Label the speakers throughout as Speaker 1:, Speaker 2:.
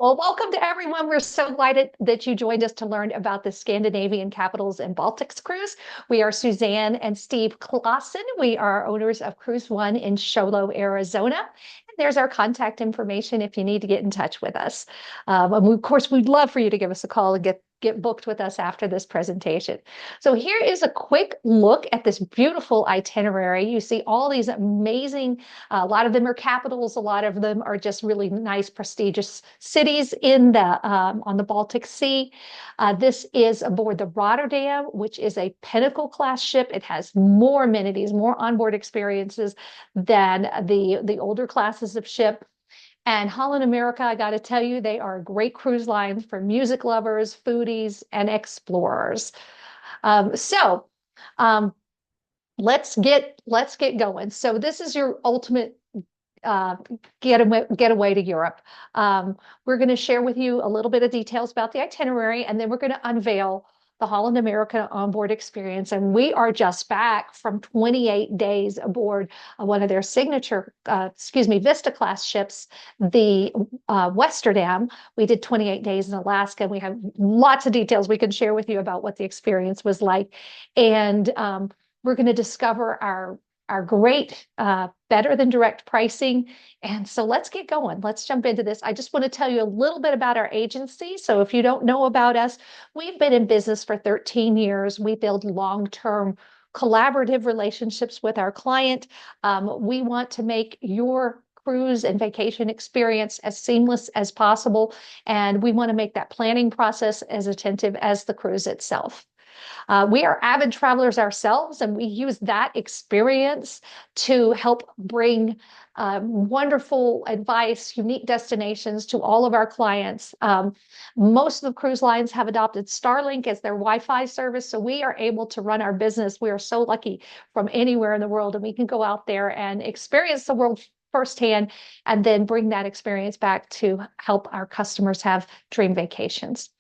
Speaker 1: Well, welcome to everyone. We're so delighted that you joined us to learn about the Scandinavian capitals and Baltics cruise. We are Suzanne and Steve Klasen. We are owners of CruiseOne in Sholo, Arizona. And there's our contact information if you need to get in touch with us. Of course, we'd love for you to give us a call and get booked with us after this presentation. So here is a quick look at this beautiful itinerary. You see all these amazing, a lot of them are capitals, a lot of them are just really nice, prestigious cities in the on the Baltic Sea. This is aboard the Rotterdam, which is a Pinnacle class ship. It has more amenities, more onboard experiences than the older classes of ship. And Holland America, I got to tell you, they are a great cruise line for music lovers, foodies, and explorers. So um, let's get going. So this is your ultimate getaway to Europe. We're going to share with you a little bit of details about the itinerary, and then we're going to unveil the Holland America onboard experience. And we are just back from 28 days aboard one of their signature, Vista class ships, the Westerdam. We did 28 days in Alaska, and we have lots of details we can share with you about what the experience was like. And we're going to discover our great better than direct pricing. And so let's get going. Let's jump into this. I just want to tell you a little bit about our agency. So if you don't know about us, we've been in business for 13 years. We build long-term collaborative relationships with our client. We want to make your cruise and vacation experience as seamless as possible. And we want to make that planning process as attentive as the cruise itself. We are avid travelers ourselves, and we use that experience to help bring wonderful advice, unique destinations to all of our clients. Most of the cruise lines have adopted Starlink as their Wi-Fi service, so we are able to run our business. We are so lucky from anywhere in the world, and we can go out there and experience the world firsthand and then bring that experience back to help our customers have dream vacations.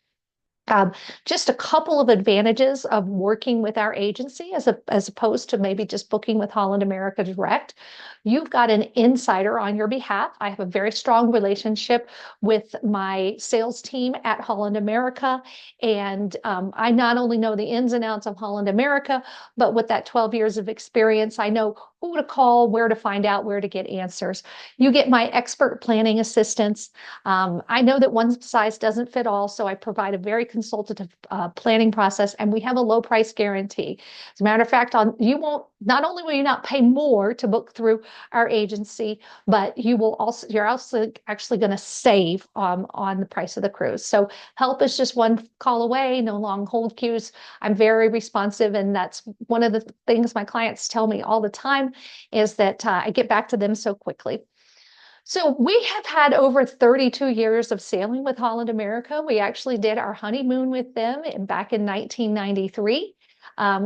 Speaker 1: Just a couple of advantages of working with our agency as opposed to maybe just booking with Holland America Direct. You've got an insider on your behalf. I have a very strong relationship with my sales team at Holland America. And I not only know the ins and outs of Holland America, but with that 12 years of experience, I know who to call, where to find out, where to get answers. You get my expert planning assistance. I know that one size doesn't fit all, so I provide a very consultative planning process, and we have a low price guarantee. As a matter of fact, not only will you not pay more to book through our agency, but you're also actually going to save on the price of the cruise. So help is just one call away, no long hold queues. I'm very responsive, and that's one of the things my clients tell me all the time is that I get back to them so quickly. So we have had over 32 years of sailing with Holland America. We actually did our honeymoon with them back in 1993.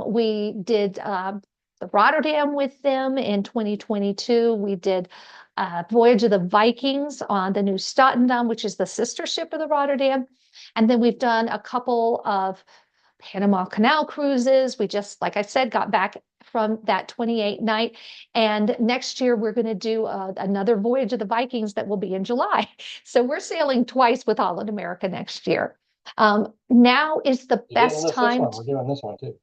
Speaker 1: We did the Rotterdam with them in 2022. We did Voyage of the Vikings on the new Stockholm, which is the sister ship of the Rotterdam. And then we've done a couple of Panama Canal cruises. We just, like I said, got back from that 28 night. And next year, we're going to do another Voyage of the Vikings that will be in July. So we're sailing twice with Holland America next year. Now is the best time.
Speaker 2: We're doing this one too.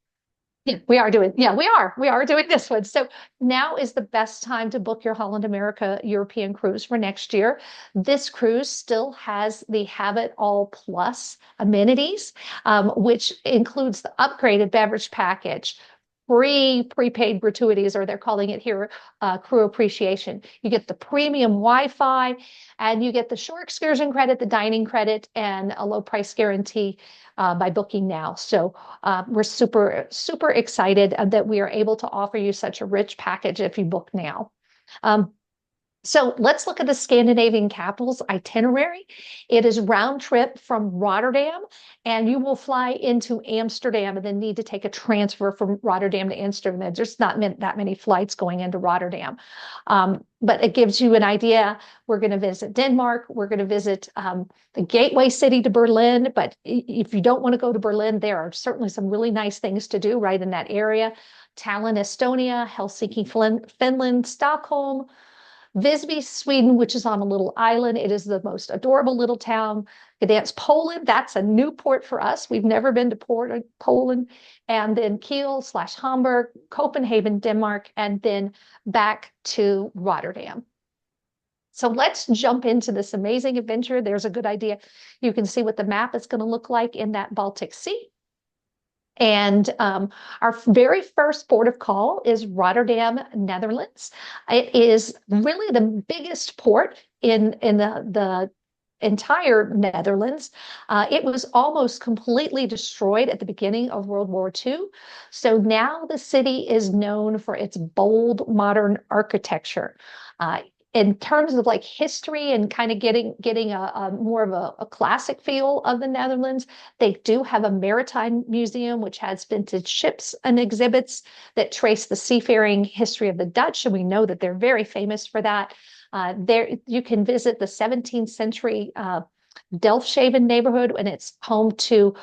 Speaker 1: Yeah, we are doing. Yeah, we are doing this one. So now is the best time to book your Holland America European cruise for next year. This cruise still has the Have It All Plus amenities, which includes the upgraded beverage package, free prepaid gratuities, or they're calling it here crew appreciation. You get the premium Wi-Fi, and you get the shore excursion credit, the dining credit, and a low price guarantee by booking now. So we're super, super excited that we are able to offer you such a rich package if you book now. So let's look at the Scandinavian capitals itinerary. It is round trip from Rotterdam, and you will fly into Amsterdam and then need to take a transfer from Rotterdam to Amsterdam. There's not that many flights going into Rotterdam. But it gives you an idea. We're going to visit Denmark. We're going to visit the gateway city to Berlin. But if you don't want to go to Berlin, there are certainly some really nice things to do right in that area. Tallinn, Estonia, Helsinki, Finland, Stockholm, Visby, Sweden, which is on a little island. It is the most adorable little town. Gdańsk, Poland, that's a new port for us. We've never been to Poland. And then Kiel slash Hamburg, Copenhagen, Denmark, and then back to Rotterdam. So let's jump into this amazing adventure. There's a good idea. You can see what the map is going to look like in that Baltic Sea. And our very first port of call is Rotterdam, Netherlands. It is really the biggest port in the entire Netherlands. It was almost completely destroyed at the beginning of World War II. So now the city is known for its bold modern architecture. In terms of like history and kind of getting a more of a classic feel of the Netherlands, they do have a maritime museum which has vintage ships and exhibits that trace the seafaring history of the Dutch, and we know that they're very famous for that. There you can visit the 17th century Delfshaven neighborhood, and it's home to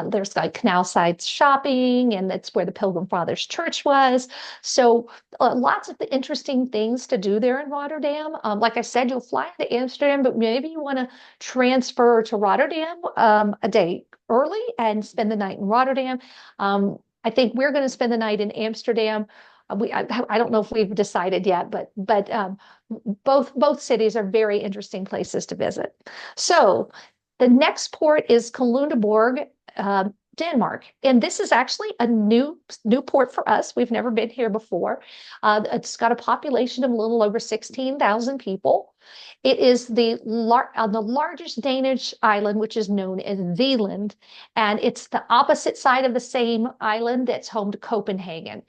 Speaker 1: there's like canal side shopping, and that's where the Pilgrim Fathers Church was. So lots of interesting things to do there in Rotterdam. Like I said, you'll fly to Amsterdam, but maybe you want to transfer to Rotterdam a day early and spend the night in Rotterdam. I think we're going to spend the night in Amsterdam. I don't know if we've decided yet, but both cities are very interesting places to visit. So the next port is Kalundborg, Denmark, and this is actually a new port for us. We've never been here before. It's got a population of a little over 16,000 people. It is on the largest Danish island, which is known as Zealand, and it's the opposite side of the same island that's home to Copenhagen.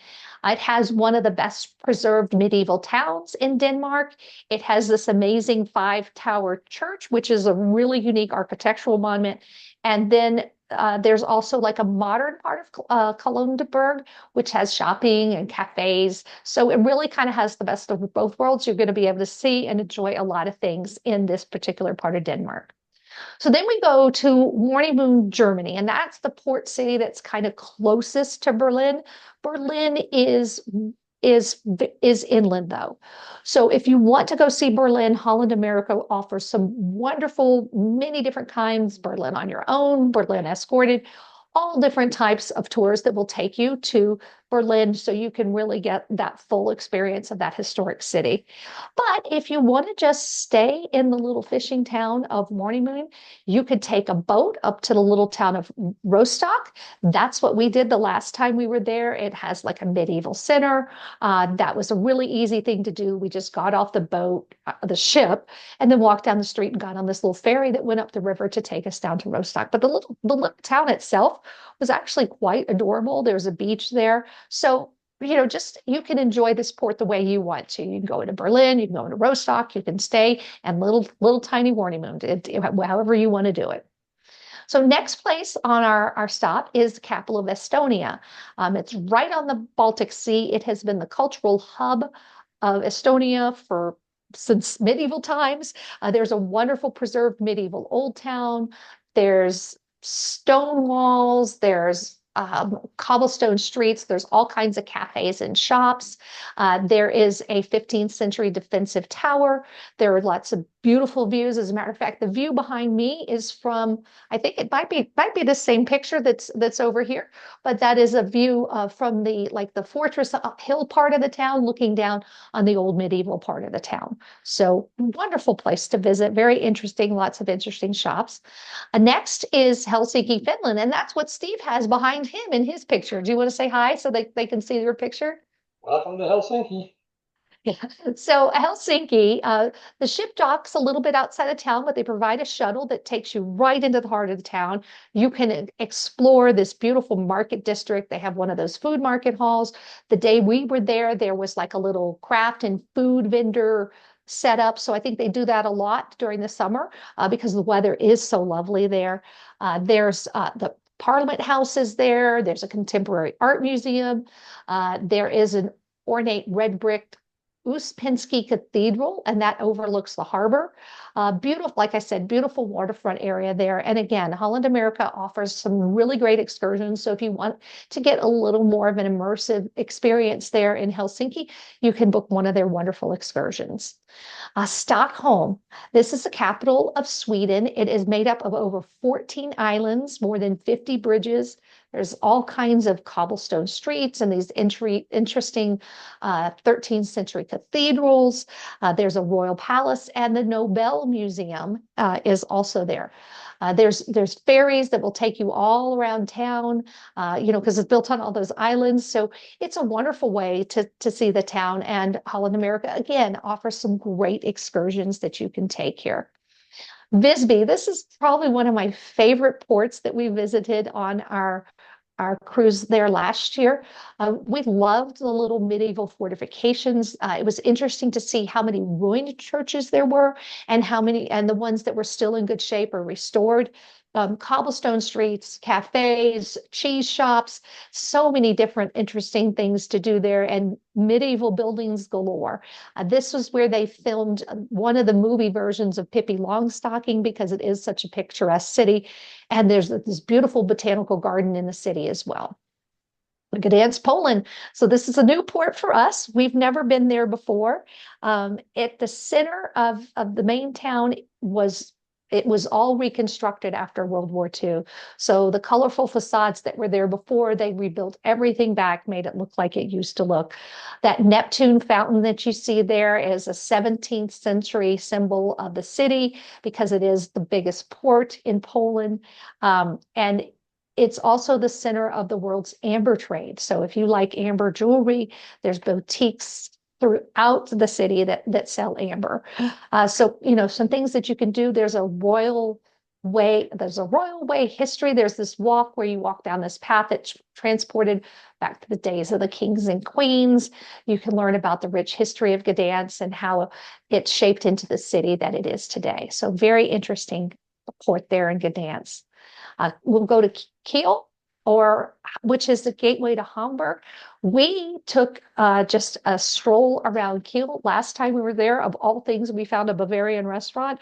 Speaker 1: It has one of the best preserved medieval towns in Denmark. It has this amazing five-tower church, which is a really unique architectural monument. And then there's also like a modern part of Kalundborg, which has shopping and cafes. So it really kind of has the best of both worlds. You're going to be able to see and enjoy a lot of things in this particular part of Denmark. So then we go to Warnemünde, Germany, and that's the port city that's kind of closest to Berlin. Berlin is inland though. So if you want to go see Berlin, Holland America offers some wonderful, many different kinds, Berlin on your own, Berlin escorted, all different types of tours that will take you to Berlin so you can really get that full experience of that historic city. But if you want to just stay in the little fishing town of Warnemünde, you could take a boat up to the little town of Rostock. That's what we did the last time we were there. It has like a medieval center. That was a really easy thing to do. We just got off the boat, the ship, and then walked down the street and got on this little ferry that went up the river to take us down to Rostock. But the little town itself was actually quite adorable. There's a beach there. So, just you can enjoy this port the way you want to. You can go into Berlin, you can go into Rostock, you can stay and little tiny Warnemünde, however you want to do it. So next place on our stop is the capital of Estonia. It's right on the Baltic Sea. It has been the cultural hub of Estonia since medieval times. There's a wonderful preserved medieval old town. There's stone walls, there's cobblestone streets, there's all kinds of cafes and shops. There is a 15th century defensive tower. There are lots of beautiful views. As a matter of fact, the view behind me is from, I think it might be the same picture that's over here, but that is a view from the fortress hill part of the town, looking down on the old medieval part of the town. So wonderful place to visit, very interesting, lots of interesting shops. Next is Helsinki, Finland, and that's what Steve has behind him in his picture. Do you want to say hi so they can see your picture?
Speaker 2: Welcome to Helsinki.
Speaker 1: Yeah. So Helsinki, the ship docks a little bit outside of town, but they provide a shuttle that takes you right into the heart of the town. You can explore this beautiful market district. They have one of those food market halls. The day we were there, there was like a little craft and food vendor set up. So I think they do that a lot during the summer because the weather is so lovely there. There's the Parliament House is there. There's a contemporary art museum. There is an ornate red brick Uspensky Cathedral, and that overlooks the harbor. Beautiful, like I said, beautiful waterfront area there. And again, Holland America offers some really great excursions. So if you want to get a little more of an immersive experience there in Helsinki, you can book one of their wonderful excursions. Stockholm. This is the capital of Sweden. It is made up of over 14 islands, more than 50 bridges. There's all kinds of cobblestone streets and these interesting 13th century cathedrals. There's a royal palace, and the Nobel Museum is also there. There's ferries that will take you all around town, because it's built on all those islands. So it's a wonderful way to see the town. And Holland America, again, offers some great excursions that you can take here. Visby, this is probably one of my favorite ports that we visited on our cruise there last year. We loved the little medieval fortifications. It was interesting to see how many ruined churches there were and the ones that were still in good shape or restored. Cobblestone streets, cafes, cheese shops, so many different interesting things to do there, and medieval buildings galore. This was where they filmed one of the movie versions of Pippi Longstocking because it is such a picturesque city. And there's this beautiful botanical garden in the city as well. Gdańsk, Poland. So this is a new port for us. We've never been there before. At the center of the main town it was all reconstructed after World War II. So the colorful facades that were there before, they rebuilt everything back, made it look like it used to look. That Neptune fountain that you see there is a 17th century symbol of the city because it is the biggest port in Poland. And it's also the center of the world's amber trade. So if you like amber jewelry, there's boutiques throughout the city that sell amber. So, some things that you can do. There's a royal way history. There's this walk where you walk down this path that's transported back to the days of the kings and queens. You can learn about the rich history of Gdańsk and how it's shaped into the city that it is today. So very interesting port there in Gdańsk. We'll go to Kiel, which is the gateway to Hamburg. We took just a stroll around Kiel last time we were there. Of all things, we found a Bavarian restaurant,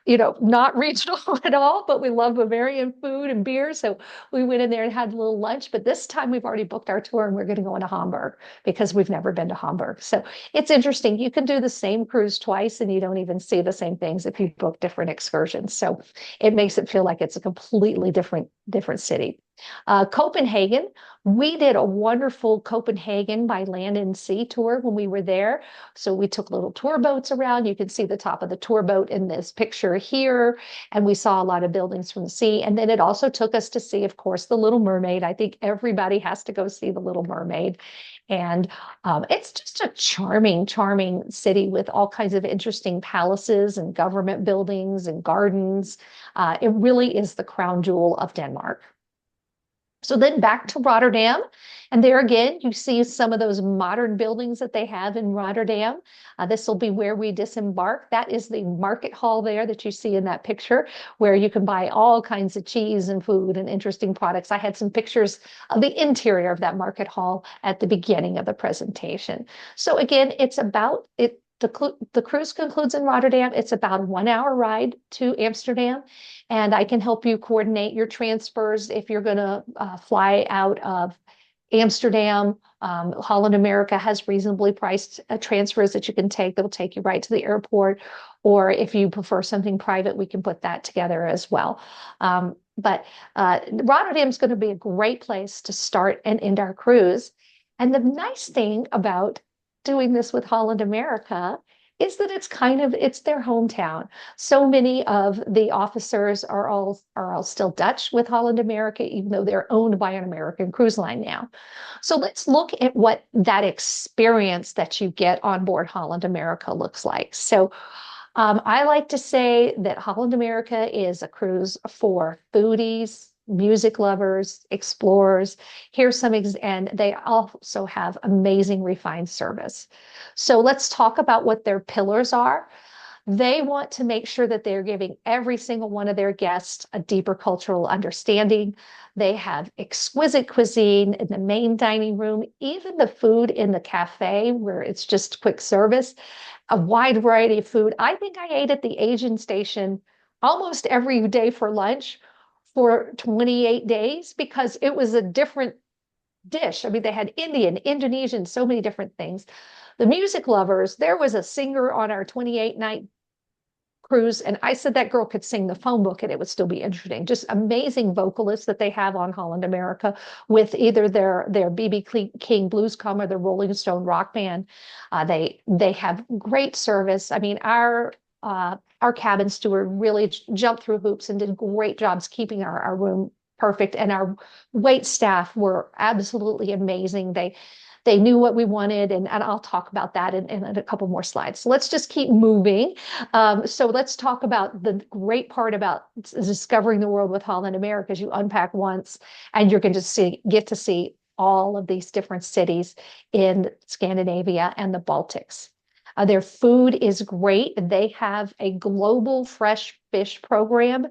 Speaker 1: not regional at all, but we love Bavarian food and beer. So we went in there and had a little lunch. But this time we've already booked our tour and we're going to go into Hamburg because we've never been to Hamburg. So it's interesting. You can do the same cruise twice and you don't even see the same things if you book different excursions. So it makes it feel like it's a completely different city. Copenhagen, we did a wonderful Copenhagen by land and sea tour when we were there. So we took little tour boats around. You can see the top of the tour boat in this picture here. And we saw a lot of buildings from the sea. And then it also took us to see, of course, the Little Mermaid. I think everybody has to go see the Little Mermaid. And it's just a charming, charming city with all kinds of interesting palaces and government buildings and gardens. It really is the crown jewel of Denmark. So then back to Rotterdam. And there again, you see some of those modern buildings that they have in Rotterdam. This will be where we disembark. That is the market hall there that you see in that picture, where you can buy all kinds of cheese and food and interesting products. I had some pictures of the interior of that market hall at the beginning of the presentation. So again, it's about it. The cruise concludes in Rotterdam. It's about a 1 hour ride to Amsterdam, and I can help you coordinate your transfers if you're going to fly out of Amsterdam. Holland America has reasonably priced transfers that you can take. They'll take you right to the airport, or if you prefer something private, we can put that together as well. But Rotterdam is going to be a great place to start and end our cruise. And the nice thing about doing this with Holland America is that it's their hometown. So many of the officers are all still Dutch with Holland America, even though they're owned by an American cruise line now. So let's look at what that experience that you get on board Holland America looks like. So I like to say that Holland America is a cruise for foodies, music lovers, explorers. And they also have amazing refined service. So let's talk about what their pillars are. They want to make sure that they're giving every single one of their guests a deeper cultural understanding. They have exquisite cuisine in the main dining room, even the food in the cafe where it's just quick service, a wide variety of food. I think I ate at the Asian station almost every day for lunch for 28 days because it was a different dish. I mean, they had Indian, Indonesian, so many different things. The music lovers, there was a singer on our 28 night cruise, and I said that girl could sing the phone book and it would still be interesting. Just amazing vocalists that they have on Holland America with either their BB King Blues Com or the Rolling Stone Rock Band. They have great service. I mean, our cabin steward really jumped through hoops and did great jobs keeping our room perfect. And our wait staff were absolutely amazing. They knew what we wanted, and I'll talk about that in a couple more slides. So let's just keep moving. So let's talk about the great part about discovering the world with Holland America is you unpack once and you're going to get to see all of these different cities in Scandinavia and the Baltics. Their food is great. They have a global fresh fish program.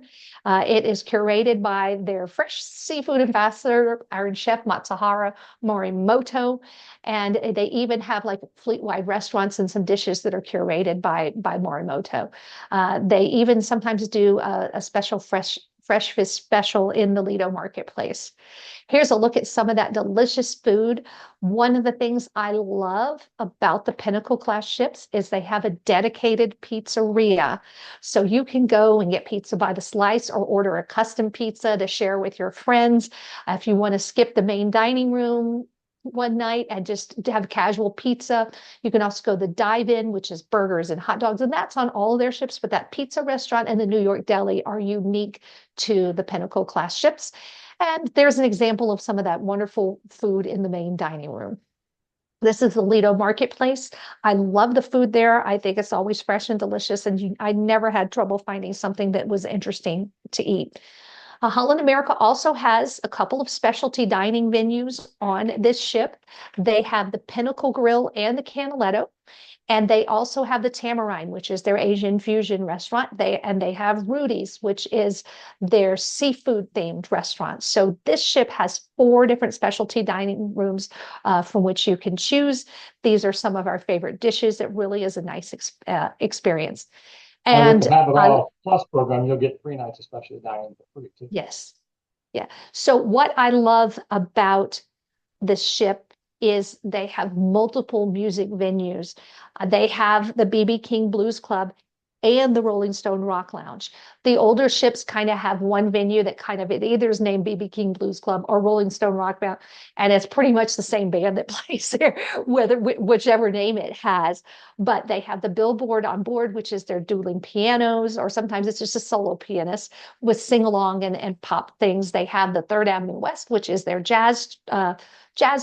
Speaker 1: It is curated by their fresh seafood ambassador, Iron Chef Matsuhara Morimoto. And they even have like fleet-wide restaurants and some dishes that are curated by Morimoto. They even sometimes do a special fresh fish special in the Lido marketplace. Here's a look at some of that delicious food. One of the things I love about the Pinnacle class ships is they have a dedicated pizzeria. So you can go and get pizza by the slice or order a custom pizza to share with your friends. If you want to skip the main dining room one night and just have casual pizza, you can also go the dive-in, which is burgers and hot dogs, and that's on all of their ships. But that pizza restaurant and the New York Deli are unique to the Pinnacle class ships. And there's an example of some of that wonderful food in the main dining room. This is the Lido Marketplace. I love the food there. I think it's always fresh and delicious, and I never had trouble finding something that was interesting to eat. Holland America also has a couple of specialty dining venues on this ship. They have the Pinnacle Grill and the Canaletto. And they also have the Tamarind, which is their Asian fusion restaurant. They have Rudy's, which is their seafood themed restaurant. So this ship has 4 different specialty dining rooms from which you can choose. These are some of our favorite dishes. It really is a nice experience.
Speaker 2: And with the Have It All Plus program, you'll get 3 nights of specialty dining for free too.
Speaker 1: Yes. Yeah. So what I love about the ship is they have multiple music venues. They have the BB King Blues Club and the Rolling Stone Rock Lounge. The older ships kind of have one venue that kind of, it either is named BB King Blues Club or Rolling Stone Rock Lounge, and it's pretty much the same band that plays there, whichever name it has. But they have the Billboard on board, which is their dueling pianos, or sometimes it's just a solo pianist with sing-along and pop things. They have the Third Avenue West, which is their jazz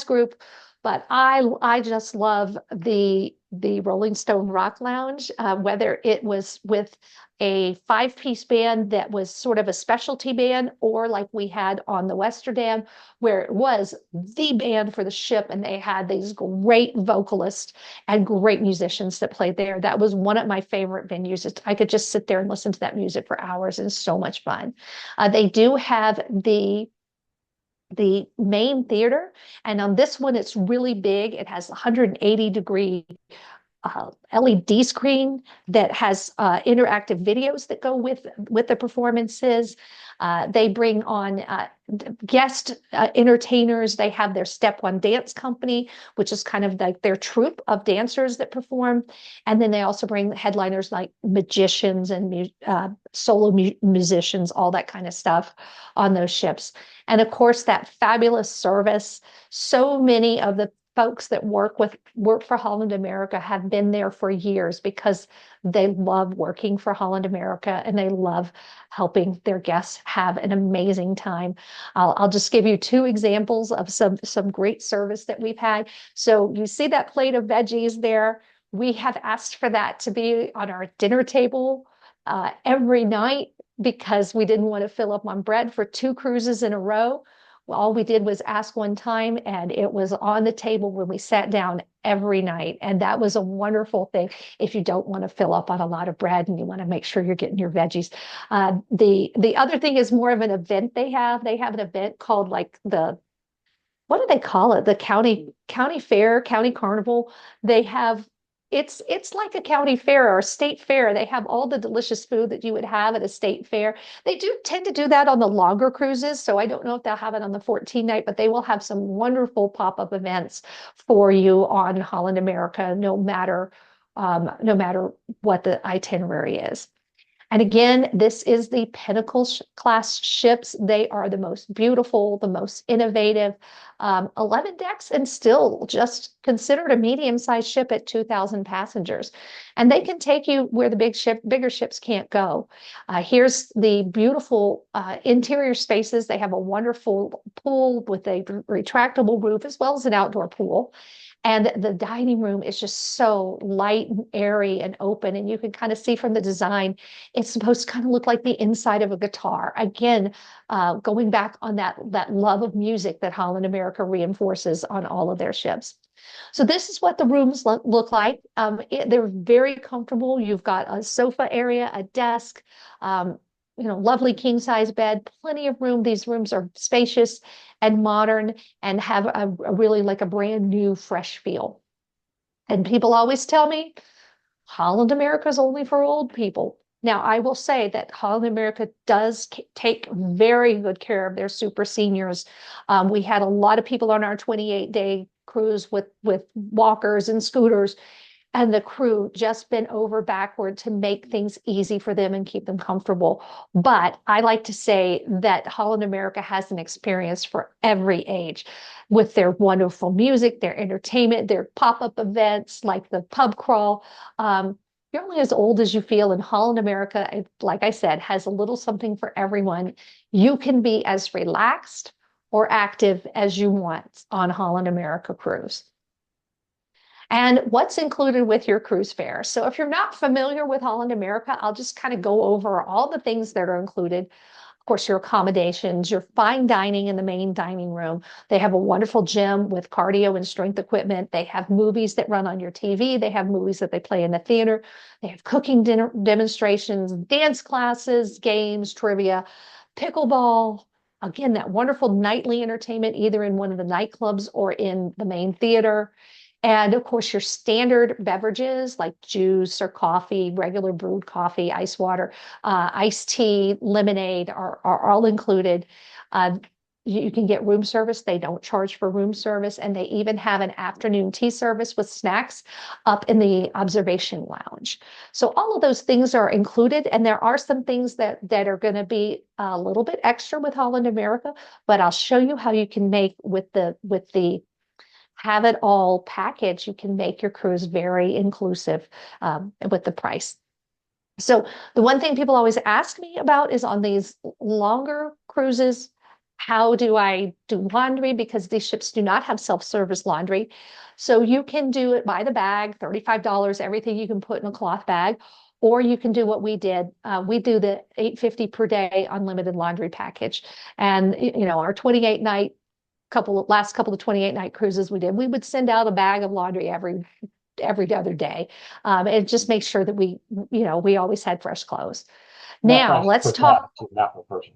Speaker 1: group. But I just love the Rolling Stone Rock Lounge, whether it was with a 5-piece band that was sort of a specialty band, or like we had on the Westerdam, where it was the band for the ship, and they had these great vocalists and great musicians that played there. That was one of my favorite venues. I could just sit there and listen to that music for hours, and it's so much fun. They do have the main theater, and on this one it's really big. It has 180-degree LED screen that has interactive videos that go with the performances. They bring on guest entertainers. They have their Step One Dance Company, which is kind of like their troupe of dancers that perform. And then they also bring headliners like magicians and solo musicians, all that kind of stuff on those ships. And of course, that fabulous service. So many of the folks that work for Holland America have been there for years because they love working for Holland America and they love helping their guests have an amazing time. I'll just give you 2 examples of some great service that we've had. So you see that plate of veggies there. We have asked for that to be on our dinner table every night because we didn't want to fill up on bread for 2 cruises in a row. All we did was ask one time, and it was on the table when we sat down every night. And that was a wonderful thing if you don't want to fill up on a lot of bread and you want to make sure you're getting your veggies. The other thing is more of an event they have. They have an event called like what do they call it? The county fair, county carnival. They have it's like a county fair or a state fair. They have all the delicious food that you would have at a state fair. They do tend to do that on the longer cruises, so I don't know if they'll have it on the 14 night, but they will have some wonderful pop-up events for you on Holland America, no matter what the itinerary is. And again, this is the Pinnacle class ships. They are the most beautiful, the most innovative, 11 decks, and still just considered a medium-sized ship at 2,000 passengers. And they can take you where the bigger ships can't go. Here's the beautiful interior spaces. They have a wonderful pool with a retractable roof as well as an outdoor pool. And the dining room is just so light and airy and open. And you can kind of see from the design, it's supposed to kind of look like the inside of a guitar. Again, going back on that love of music that Holland America reinforces on all of their ships. So this is what the rooms look like. They're very comfortable. You've got a sofa area, a desk, lovely king size bed, plenty of room. These rooms are spacious and modern and have a really like a brand new, fresh feel. And people always tell me Holland America is only for old people. Now, I will say that Holland America does take very good care of their super seniors. We had a lot of people on our 28-day cruise with walkers and scooters, and the crew just bent over backward to make things easy for them and keep them comfortable. But I like to say that Holland America has an experience for every age with their wonderful music, their entertainment, their pop-up events like the pub crawl. You're only as old as you feel, and Holland America, like I said, has a little something for everyone. You can be as relaxed or active as you want on Holland America cruise. And what's included with your cruise fare. So if you're not familiar with Holland America, I'll just kind of go over all the things that are included. Of course, your accommodations, your fine dining in the main dining room. They have a wonderful gym with cardio and strength equipment. They have movies that run on your TV. They have movies that they play in the theater. They have cooking dinner demonstrations, dance classes, games, trivia, pickleball. Again, that wonderful nightly entertainment, either in one of the nightclubs or in the main theater. And of course, your standard beverages like juice or coffee, regular brewed coffee, ice water, iced tea, lemonade are all included. You can get room service. They don't charge for room service. And they even have an afternoon tea service with snacks up in the observation lounge. So all of those things are included. And there are some things that are going to be a little bit extra with Holland America, but I'll show you how you can make with the have it all package. You can make your cruise very inclusive with the price. So the one thing people always ask me about is on these longer cruises, how do I do laundry? Because these ships do not have self-service laundry. So you can do it by the bag, $35, everything you can put in a cloth bag, or you can do what we did. We do the $8.50 per day unlimited laundry package. And our 28-night last couple of 28-night cruises we did, we would send out a bag of laundry every other day. And just make sure that we always had fresh clothes. Now let's talk.
Speaker 2: Not per person.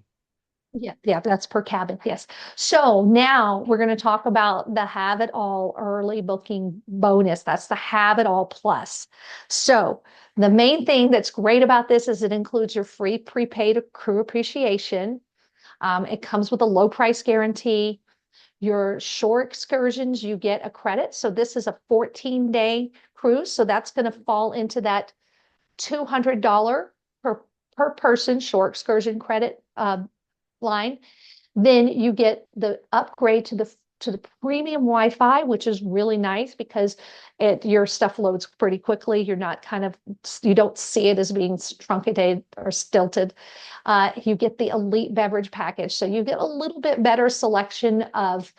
Speaker 1: Yeah, that's per cabin. Yes. So now we're going to talk about the Have It All early booking bonus. That's the Have It All Plus. So the main thing that's great about this is it includes your free prepaid crew appreciation. It comes with a low price guarantee. Your shore excursions, you get a credit. So this is a 14-day cruise. So that's going to fall into that $200 per person shore excursion credit line. Then you get the upgrade to the premium Wi-Fi, which is really nice because your stuff loads pretty quickly. You don't see it as being truncated or stilted. You get the elite beverage package, so you get a little bit better selection of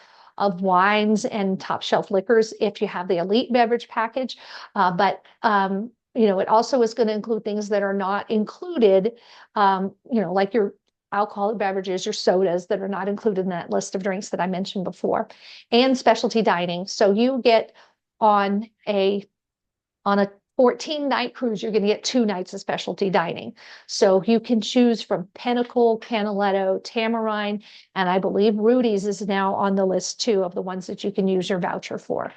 Speaker 1: wines and top shelf liquors if you have the elite beverage package. But it also is going to include things that are not included, like your alcoholic beverages, your sodas that are not included in that list of drinks that I mentioned before, and specialty dining. So you get on a 14-night cruise, you're going to get 2 nights of specialty dining. So you can choose from Pinnacle, Canaletto, Tamarind, and I believe Rudy's is now on the list too of the ones that you can use your voucher for.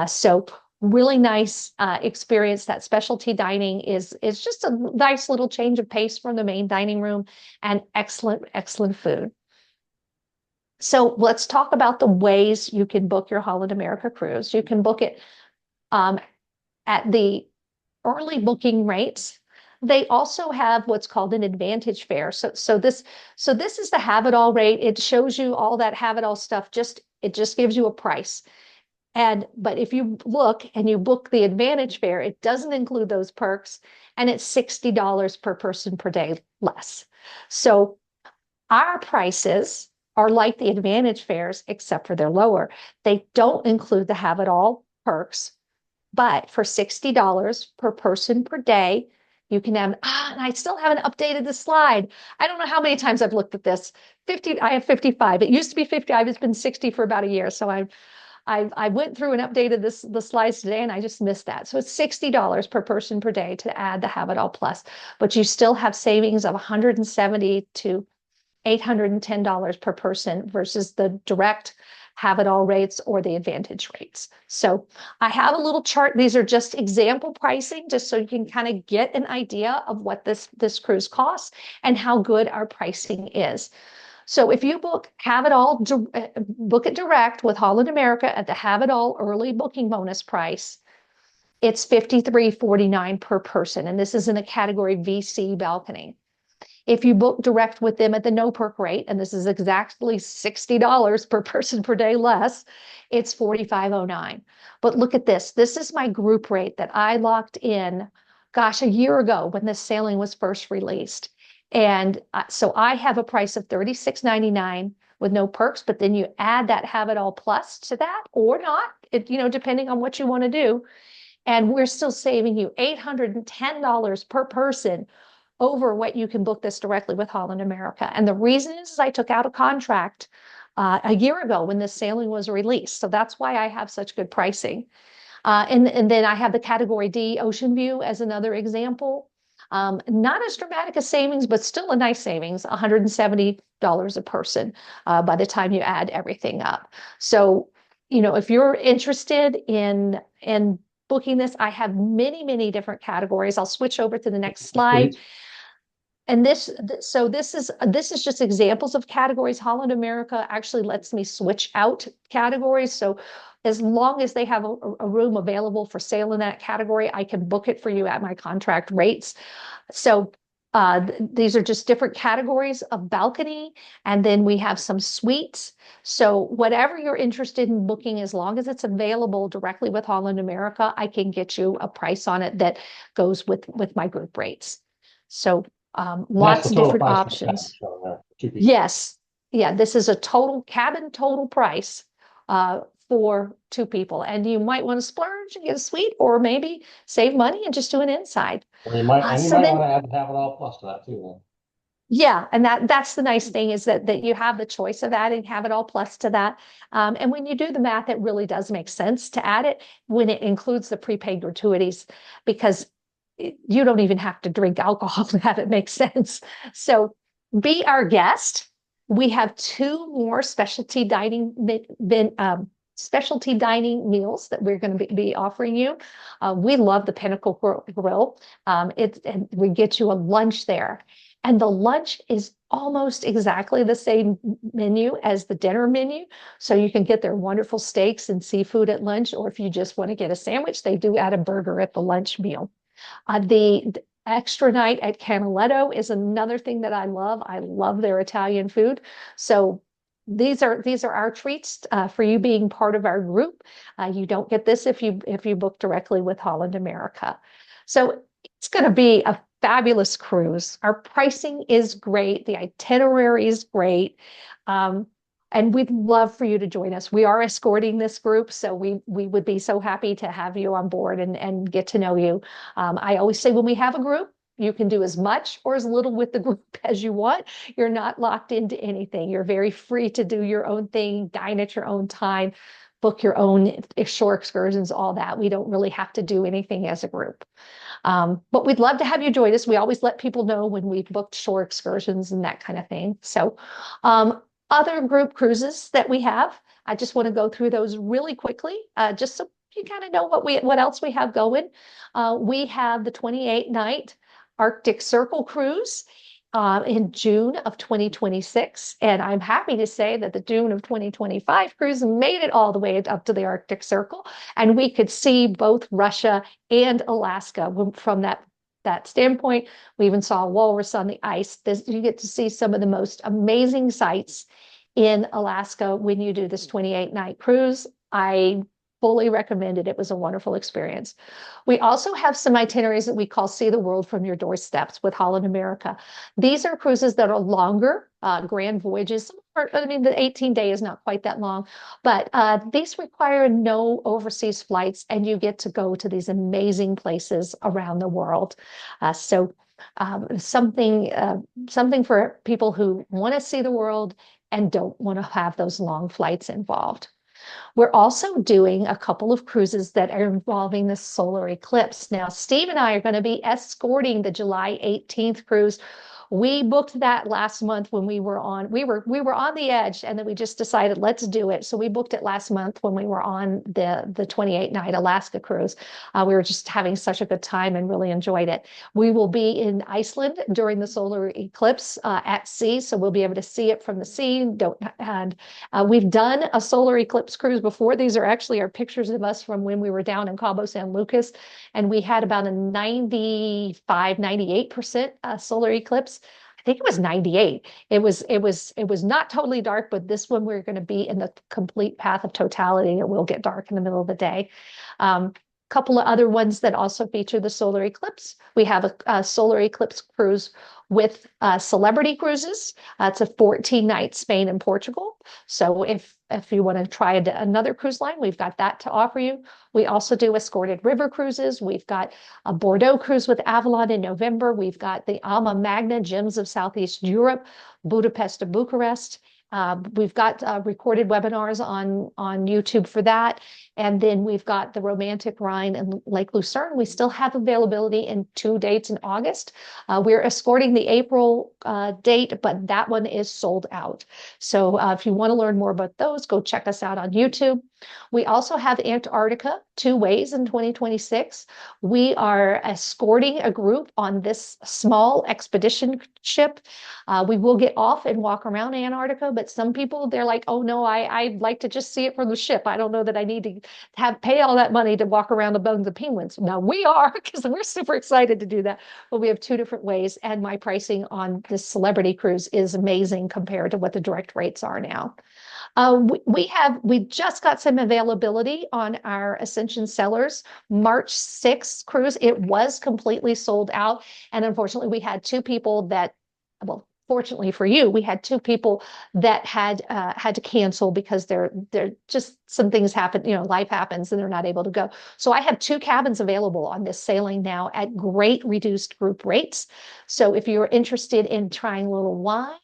Speaker 1: So really nice experience. That specialty dining is just a nice little change of pace from the main dining room, and excellent food. So let's talk about the ways you can book your Holland America cruise. You can book it at the early booking rates. They also have what's called an advantage fare. So this is the have it all rate. It shows you all that have it all stuff. It just gives you a price. But if you look and you book the advantage fare, it doesn't include those perks, and it's $60 per person per day less. So our prices are like the advantage fares, except for they're lower. They don't include the have it all perks, but for $60 per person per day, you can have, and I still haven't updated the slide. I don't know how many times I've looked at this. I have 55. It used to be 55. It's been 60 for about a year. So I went through and updated the slides today, and I just missed that. So it's $60 per person per day to add the Have It All Plus, but you still have savings of $170 to $810 per person versus the direct Have It All rates or the advantage rates. So I have a little chart. These are just example pricing, just so you can kind of get an idea of what this cruise costs and how good our pricing is. So if you book book it direct with Holland America at the Have It All early booking bonus price, it's $53.49 per person. And this is in a category VC balcony. If you book direct with them at the no perk rate, and this is exactly $60 per person per day less, it's $45.09. But look at this. This is my group rate that I locked in, gosh, a year ago when this sailing was first released. And so I have a price of $36.99 with no perks, but then you add that Have It All Plus to that or not, depending on what you want to do. And we're still saving you $810 per person over what you can book this directly with Holland America. And the reason is I took out a contract a year ago when this sailing was released. So that's why I have such good pricing. And then I have the Category D Ocean View as another example. Not as dramatic a savings, but still a nice savings, $170 a person by the time you add everything up. So, if you're interested in booking this, I have many different categories. I'll switch over to the next slide. And this is just examples of categories. Holland America actually lets me switch out categories. So as long as they have a room available for sale in that category, I can book it for you at my contract rates. So these are just different categories of balcony. And then we have some suites. So whatever you're interested in booking, as long as it's available directly with Holland America, I can get you a price on it that goes with my group rates. So lots of different options. Yes. Yeah, this is a cabin total price for 2 people. And you might want to splurge and get a suite, or maybe save money and just do an inside.
Speaker 2: Well, you might want to Have It All Plus to that too. Then.
Speaker 1: Yeah, and that's the nice thing is that you have the choice of adding Have It All Plus to that. And when you do the math, it really does make sense to add it when it includes the prepaid gratuities, because you don't even have to drink alcohol to have it make sense. So be our guest. We have 2 more specialty dining meals that we're going to be offering you. We love the Pinnacle Grill. And we get you a lunch there. And the lunch is almost exactly the same menu as the dinner menu. So you can get their wonderful steaks and seafood at lunch, or if you just want to get a sandwich, they do add a burger at the lunch meal. The extra night at Canaletto is another thing that I love. I love their Italian food. So these are our treats for you being part of our group. You don't get this if you book directly with Holland America. So it's going to be a fabulous cruise. Our pricing is great. The itinerary is great. And we'd love for you to join us. We are escorting this group, so we would be so happy to have you on board and get to know you. I always say when we have a group, you can do as much or as little with the group as you want. You're not locked into anything. You're very free to do your own thing, dine at your own time. book your own shore excursions, all that. We don't really have to do anything as a group. But we'd love to have you join us. We always let people know when we've booked shore excursions and that kind of thing. So other group cruises that we have, I just want to go through those really quickly, just so you kind of know what else we have going. We have the 28-night Arctic Circle cruise in June of 2026. And I'm happy to say that the June of 2025 cruise made it all the way up to the Arctic Circle. And we could see both Russia and Alaska from that standpoint. We even saw a walrus on the ice. You get to see some of the most amazing sights in Alaska when you do this 28-night cruise. I fully recommend it. It was a wonderful experience. We also have some itineraries that we call See the World from Your Doorsteps with Holland America. These are cruises that are longer, grand voyages. I mean, the 18-day is not quite that long, but these require no overseas flights, and you get to go to these amazing places around the world. Something for people who want to see the world and don't want to have those long flights involved. We're also doing a couple of cruises that are involving the solar eclipse. Now, Steve and I are going to be escorting the July 18th cruise. We booked that last month when we were on the edge, and then we just decided let's do it. So we booked it last month when we were on the 28-night Alaska cruise. We were just having such a good time and really enjoyed it. We will be in Iceland during the solar eclipse at sea, so we'll be able to see it from the sea. We've done a solar eclipse cruise before. These are actually our pictures of us from when we were down in Cabo San Lucas, and we had about a 98% solar eclipse. I think it was 98. It was not totally dark, but this one we're going to be in the complete path of totality. It will get dark in the middle of the day. Couple of other ones that also feature the solar eclipse. We have a solar eclipse cruise with Celebrity Cruises. It's a 14-night Spain and Portugal. So if you want to try another cruise line, we've got that to offer you. We also do escorted river cruises. We've got a Bordeaux cruise with Avalon in November. We've got the Alma Magna Gems of Southeast Europe, Budapest to Bucharest. We've got recorded webinars on YouTube for that. And then we've got the Romantic Rhine and Lake Lucerne. We still have availability in 2 dates in August. We're escorting the April date, but that one is sold out. So if you want to learn more about those, go check us out on YouTube. We also have Antarctica 2 ways in 2026. We are escorting a group on this small expedition ship. We will get off and walk around Antarctica, but some people, they're like, oh no, I'd like to just see it from the ship. I don't know that I need to pay all that money to walk around the bones of penguins. Now we are, because we're super excited to do that. But we have 2 different ways, and my pricing on this Celebrity cruise is amazing compared to what the direct rates are now. We just got some availability on our Ascension Sellers March 6th cruise. It was completely sold out, and unfortunately, we had 2 people that, well, fortunately for you, we had 2 people that had to cancel because they're just some things happen, life happens and they're not able to go. So I have 2 cabins available on this sailing now at great reduced group rates. So if you're interested in trying a little wine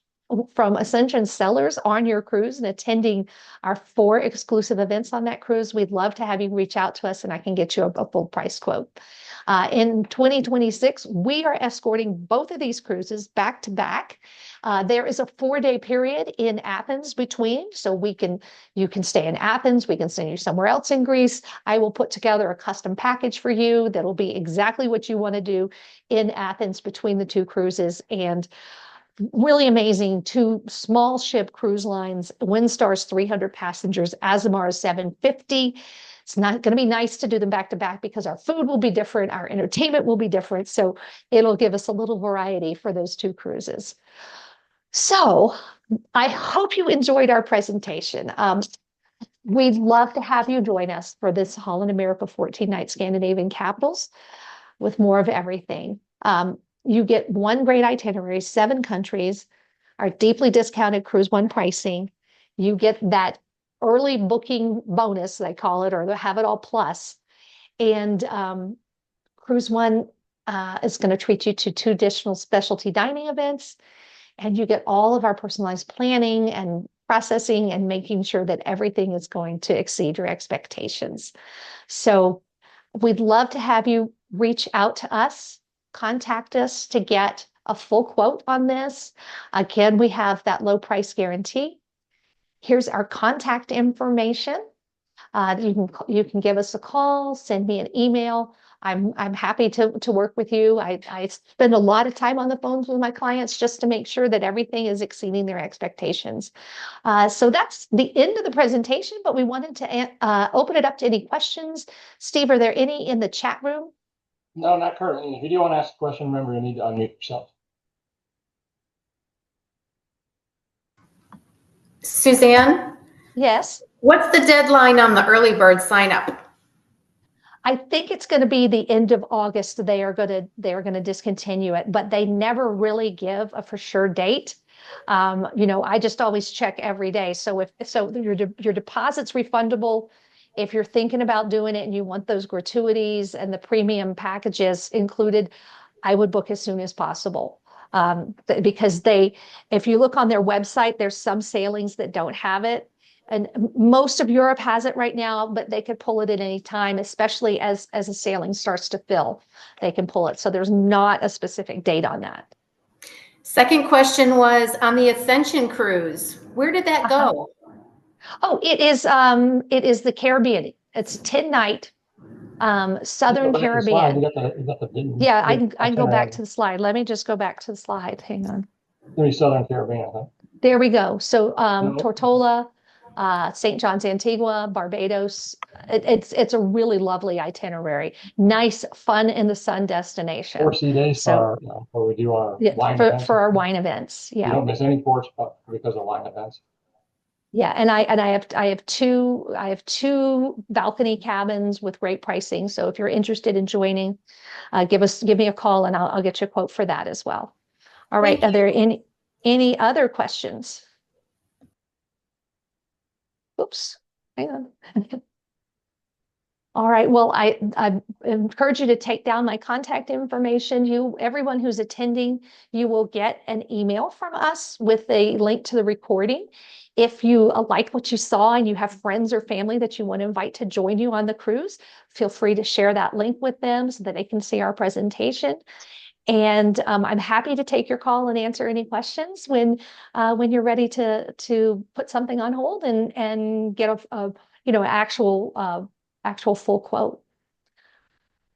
Speaker 1: from Ascension Sellers on your cruise and attending our 4 exclusive events on that cruise, we'd love to have you reach out to us and I can get you a full price quote. In 2026, we are escorting both of these cruises back to back. There is a 4-day period in Athens between, so you can stay in Athens. We can send you somewhere else in Greece. I will put together a custom package for you that'll be exactly what you want to do in Athens between the 2 cruises. And really amazing 2 small ship cruise lines, Windstar's 300 passengers, Azimar's 750. It's not going to be nice to do them back to back because our food will be different, our entertainment will be different. So it'll give us a little variety for those 2 cruises. So I hope you enjoyed our presentation. We'd love to have you join us for this Holland America 14-night Scandinavian capitals with more of everything. You get 1 great itinerary, 7 countries, our deeply discounted CruiseOne pricing. You get that early booking bonus, they call it, or the Have It All Plus. And CruiseOne is going to treat you to 2 additional specialty dining events. And you get all of our personalized planning and processing and making sure that everything is going to exceed your expectations. So we'd love to have you reach out to us, contact us to get a full quote on this. Again, we have that low price guarantee. Here's our contact information. You can give us a call, send me an email. I'm happy to work with you. I spend a lot of time on the phones with my clients just to make sure that everything is exceeding their expectations. So that's the end of the presentation, but we wanted to open it up to any questions. Steve, are there any in the chat room?
Speaker 2: No, not currently. If you do want to ask a question, remember you need to unmute yourself.
Speaker 3: Suzanne?
Speaker 1: Yes.
Speaker 3: What's the deadline on the early bird sign up?
Speaker 1: I think it's going to be the end of August. They are going to discontinue it, but they never really give a for sure date. I just always check every day. So your deposit's refundable. If you're thinking about doing it and you want those gratuities and the premium packages included, I would book as soon as possible. Because if you look on their website, there's some sailings that don't have it. And most of Europe has it right now, but they could pull it at any time, especially as a sailing starts to fill, they can pull it. So there's not a specific date on that.
Speaker 3: Second question was on the Ascension cruise. Where did that go?
Speaker 1: Oh, it is the Caribbean. It's 10-night Southern Caribbean. Yeah, I can go back to the slide. Let me just go back to the slide. Hang on.
Speaker 2: Southern Caribbean, I think.
Speaker 1: There we go. So Tortola, St. John's Antigua, Barbados. It's a really lovely itinerary. Nice, fun in the sun destination.
Speaker 2: 4 sea days for we do our wine events.
Speaker 1: For our wine events. Yeah.
Speaker 2: You don't miss any ports because of wine events.
Speaker 1: Yeah, and I have two balcony cabins with great pricing. So if you're interested in joining, give me a call and I'll get you a quote for that as well. All right. Are there any other questions? Oops, hang on. All right. Well, I encourage you to take down my contact information. Everyone who's attending, you will get an email from us with a link to the recording. If you like what you saw and you have friends or family that you want to invite to join you on the cruise, feel free to share that link with them so that they can see our presentation. And I'm happy to take your call and answer any questions when you're ready to put something on hold and get a actual full quote.